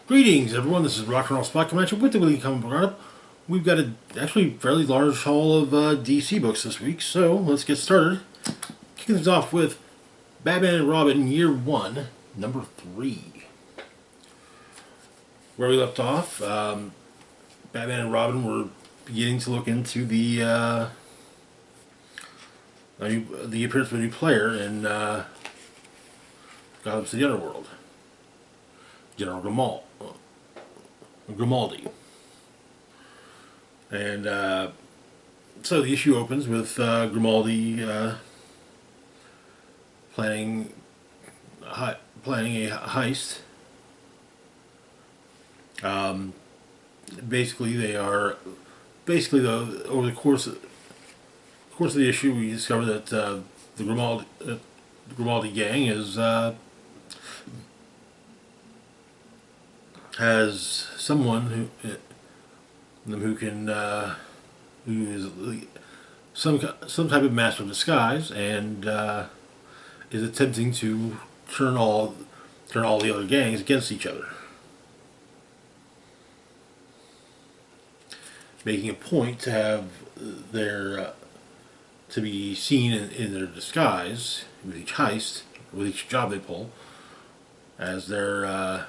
Greetings, everyone. This is Rock and Roll Spot Convention with the Weekly Comic Book Roundup. We've got a actually fairly large haul of DC books this week, so let's get started. Kicking things off with Batman and Robin Year 1, Number 3. Where we left off, Batman and Robin were beginning to look into the appearance of a new player in Gotham City Underworld, General Grimaldi. And so the issue opens with Grimaldi planning a heist. Basically though, over the course of the issue, we discover that the Grimaldi gang has someone who is some type of master of disguise and is attempting to turn all the other gangs against each other, making a point to have their to be seen in their disguise with each heist, with each job they pull, as their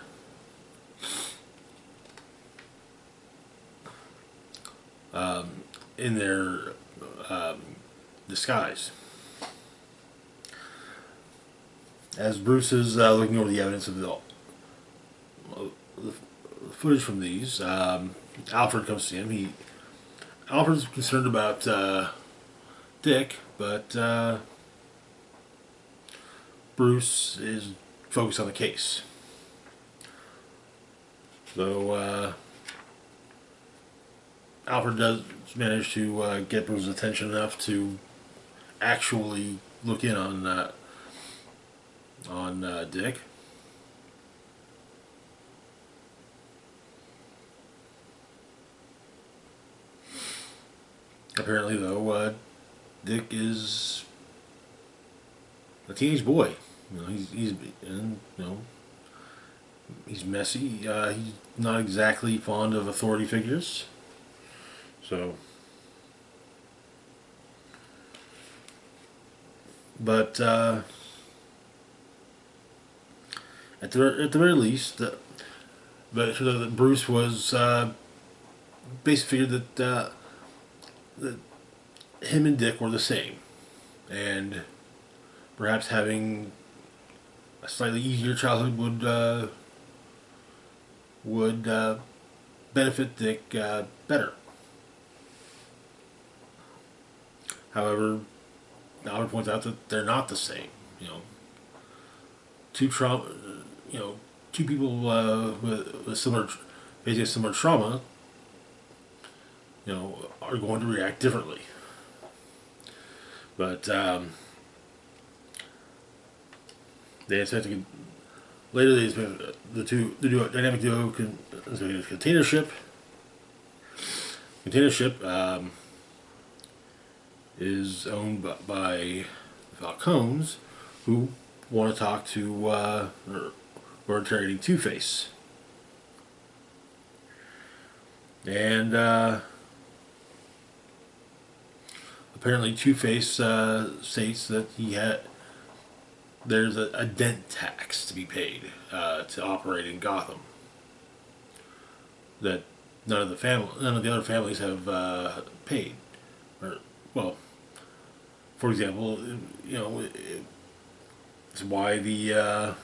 in their disguise. As Bruce is looking over the evidence of the footage from these, Alfred comes to him. Alfred's concerned about Dick, but Bruce is focused on the case. So Alfred does manage to get Bruce's attention enough to actually look in on Dick. Apparently, though, Dick is a teenage boy. He's messy. He's not exactly fond of authority figures. So, but at the very least, Bruce was basically figured that him and Dick were the same, and perhaps having a slightly easier childhood would benefit Dick better. However, Albert points out that they're not the same. Two people with basically similar trauma, are going to react differently. But they expect later. They expect the dynamic duo container ship. Is owned by Falcons, who want to talk to or interrogating Two-Face. And apparently Two-Face states that there's a dent tax to be paid to operate in Gotham that none of the other families have paid. Well, for example, it's why the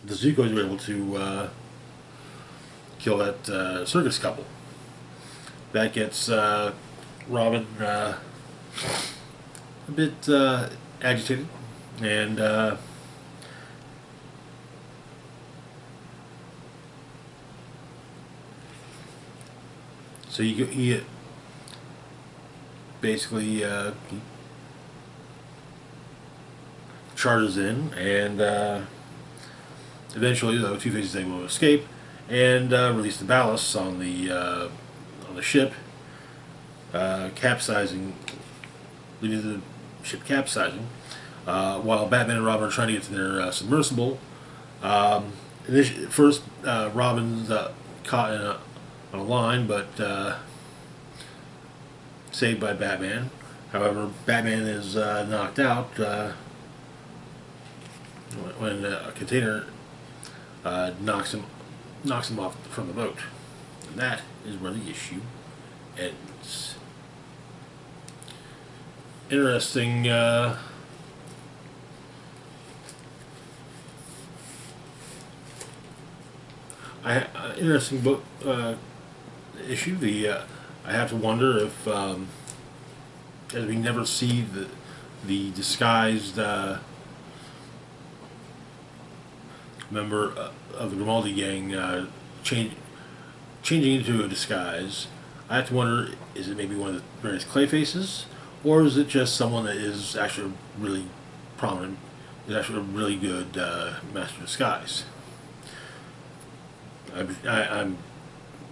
Zucos were able to kill that circus couple. That gets Robin a bit agitated, and so he basically he charges in, and eventually, though, Two-Face is able to escape and release the ballast on the ship, capsizing, leading to the ship capsizing. While Batman and Robin are trying to get to their submersible, First, Robin's caught on a line, but saved by Batman. However, Batman is knocked out when a container knocks him off from the boat. And that is where the issue ends. Interesting. Interesting book issue. I have to wonder if, as we never see the disguised member of the Grimaldi gang changing into a disguise. I have to wonder: is it maybe one of the various clay faces, or is it just someone that is actually really prominent, is actually a really good master disguise? I'm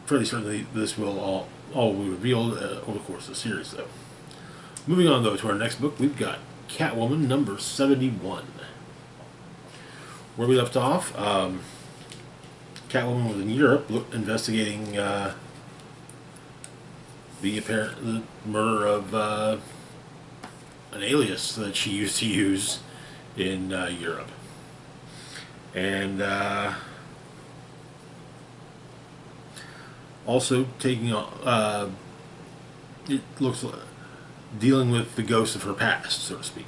fairly certain this will all be revealed over the course of the series, though. Moving on, though, to our next book, we've got Catwoman number 71. Where we left off, Catwoman was in Europe investigating the murder of an alias that she used to use in Europe. And also taking it looks like dealing with the ghosts of her past, so to speak.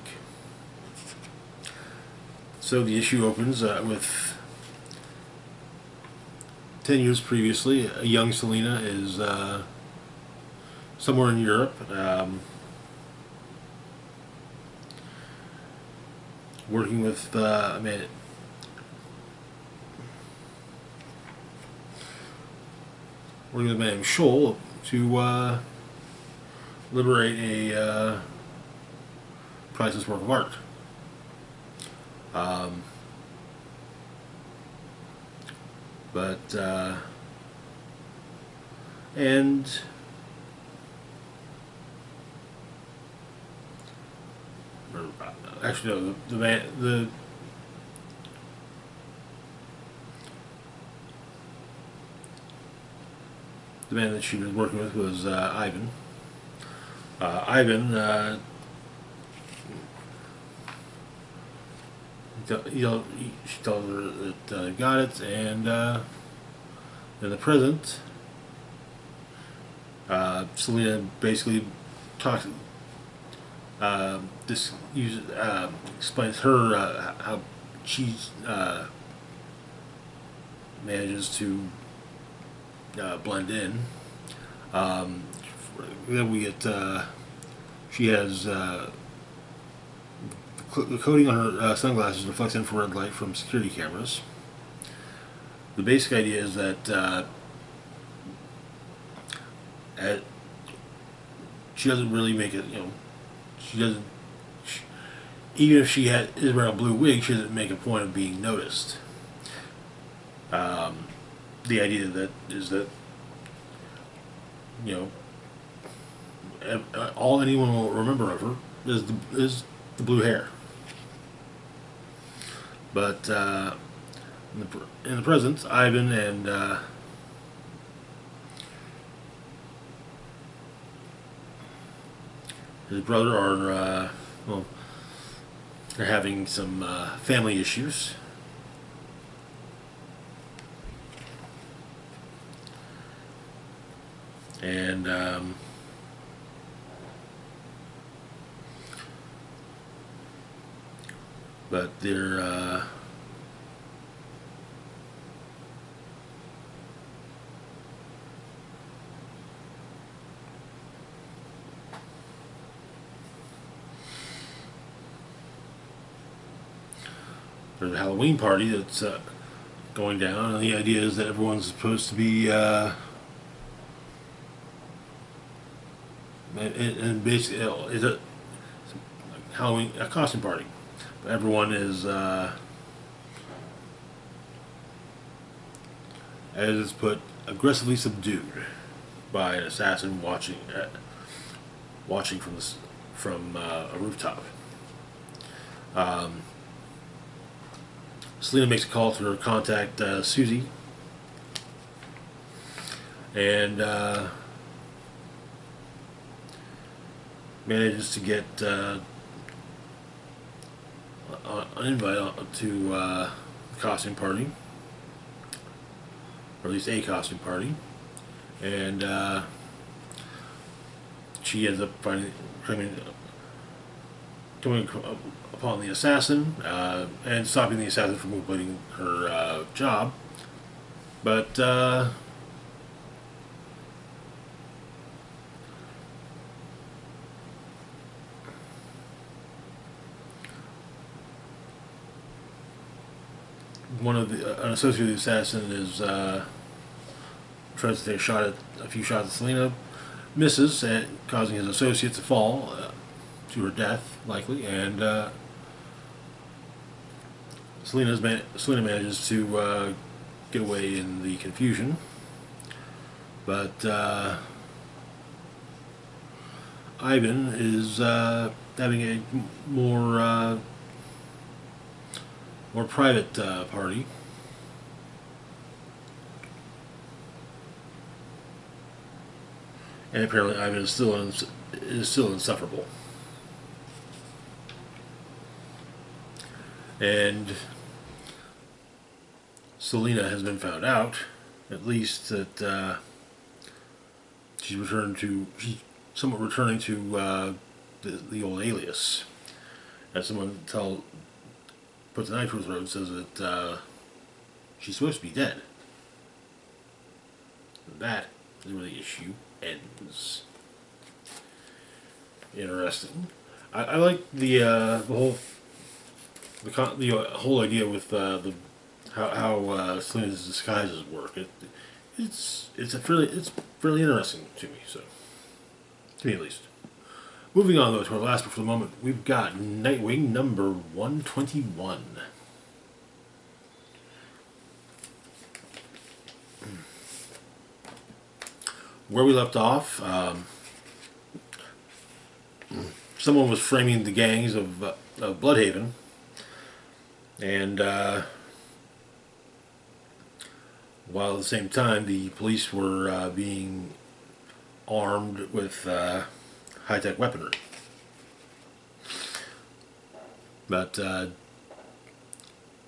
So the issue opens with 10 years previously. A young Selina is somewhere in Europe, working with working with a man named Scholl to liberate a priceless work of art. And actually no, the man that she was working with was Ivan. Ivan she tells her that got it, and in the present, Selina basically talks. Explains her how she manages to blend in. Then we get she has the coating on her sunglasses reflects infrared light from security cameras. The basic idea is that she doesn't really make it, she doesn't, even if she is wearing a blue wig, she doesn't make a point of being noticed. The idea is that all anyone will remember of her is the blue hair. But in the present, Ivan and his brother are they're having some family issues. And but they're there's a Halloween party that's going down, and the idea is that everyone's supposed to be and basically it's a Halloween costume party. But everyone is as it's put, aggressively subdued by an assassin watching from a rooftop. Selena makes a call to her contact, Susie, and manages to get an invite to the costume party, or at least a costume party, and she ends up coming upon the assassin and stopping the assassin from completing her job. But an associate of the assassin is tries to take a few shots at Selena, misses, causing his associate to fall to her death, likely, and Selena manages to get away in the confusion, but Ivan is having a more private party. And apparently Ivan is still insufferable. And Selena has been found out, at least that she's somewhat returning to the old alias. As someone puts a knife to his throat and says that she's supposed to be dead. And that is where the issue ends. Interesting. I like the whole idea with how Selena's disguises work. It's fairly interesting to me. So, to me at least. Moving on though to our last book for the moment, we've got Nightwing number 121. Where we left off, someone was framing the gangs of Bloodhaven, and while at the same time the police were being armed with high-tech weaponry. But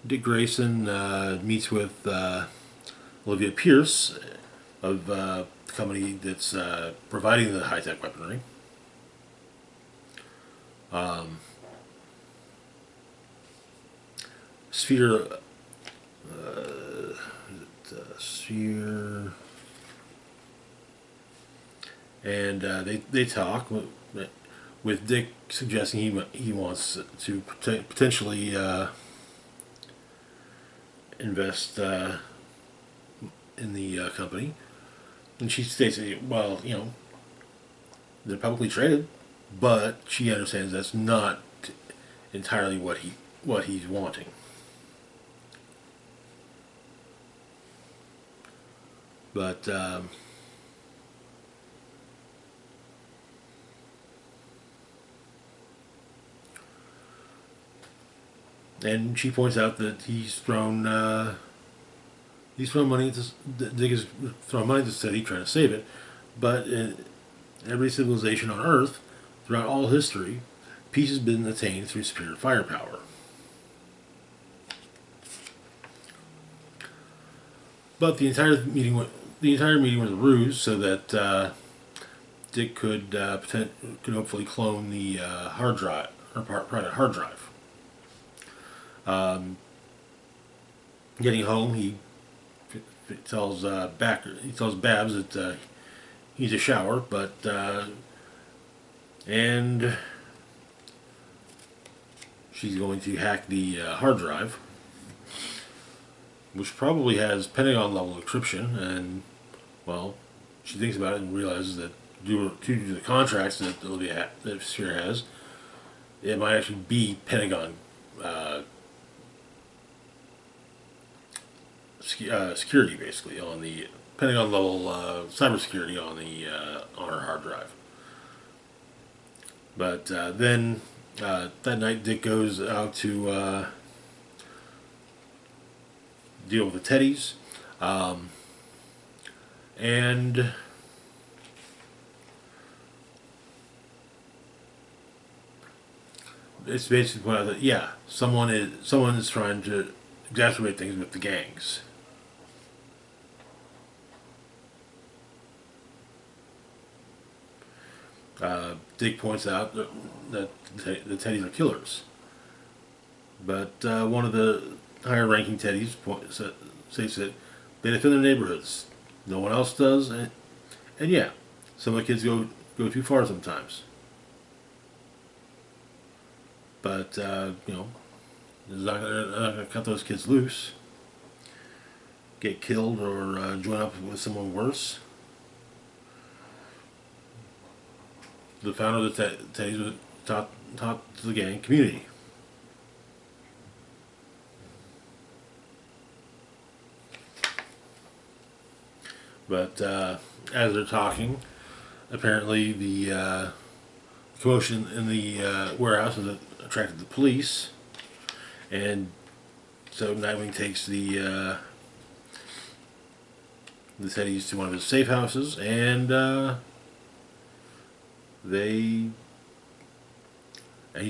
Dick Grayson meets with Olivia Pierce of the company that's providing the high-tech weaponry. Sphere, and they talk with Dick suggesting he wants to potentially invest in the company, and she states, well, they're publicly traded, but she understands that's not entirely what he's wanting. But and she points out that he's thrown money into Dick has thrown money into the city trying to save it, but in every civilization on Earth throughout all history, peace has been attained through superior firepower. But the entire meeting was a ruse, so that Dick could hopefully clone the hard drive, or private hard drive. Getting home, he tells Babs that he needs a shower, but and she's going to hack the hard drive, which probably has Pentagon level encryption, and well, she thinks about it and realizes that due to the contracts that Sphere has, it might actually be Pentagon security, basically, on the Pentagon level cybersecurity on her hard drive. But then that night, Dick goes out to deal with the Teddies. And it's basically pointed out that, yeah, someone is trying to exacerbate things with the gangs. Dick points out that the Teddies are killers, but one of the higher-ranking Teddies states that they defend their neighborhoods. No one else does, and yeah, some of the kids go too far sometimes. But you know, they're not going to cut those kids loose, get killed, or join up with someone worse. The founder of the Teddies was taught to the gang community. But as they're talking, apparently the commotion in the warehouse has attracted the police, and so Nightwing takes the Teddies to one of his safe houses, and he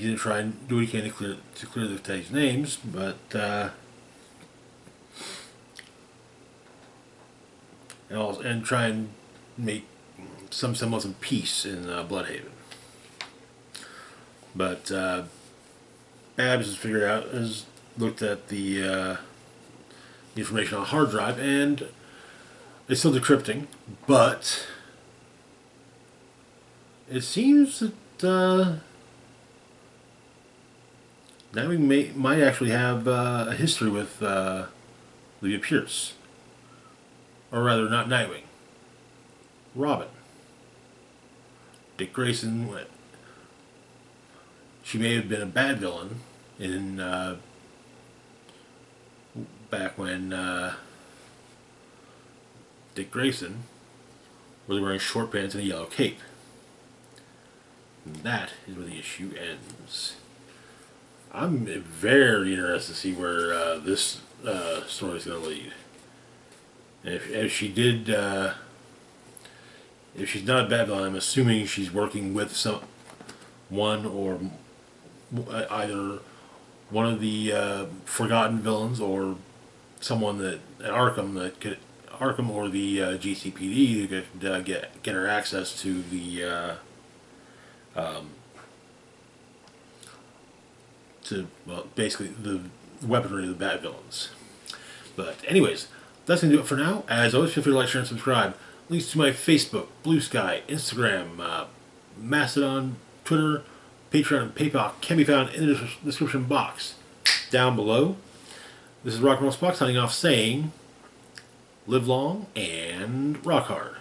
didn't try and do what he can to clear the Teddies' names, but and try and make some semblance of peace in Bloodhaven. But Babs has looked at the information on a hard drive, and it's still decrypting, but it seems that Nightwing might actually have a history with Leah Pierce. Or rather, not Nightwing. Robin. Dick Grayson. She may have been a bad villain in back when Dick Grayson was wearing short pants and a yellow cape. And that is where the issue ends. I'm very interested to see where this story is going to lead. If she did, if she's not a bad villain, I'm assuming she's working with one or either one of the forgotten villains or someone at Arkham or the GCPD who could get her access to the basically the weaponry of the bad villains. But anyways, that's going to do it for now. As always, feel free to like, share, and subscribe. Links to my Facebook, Blue Sky, Instagram, Mastodon, Twitter, Patreon, and PayPal can be found in the description box down below. This is Rock and Roll Spock signing off saying, live long and rock hard.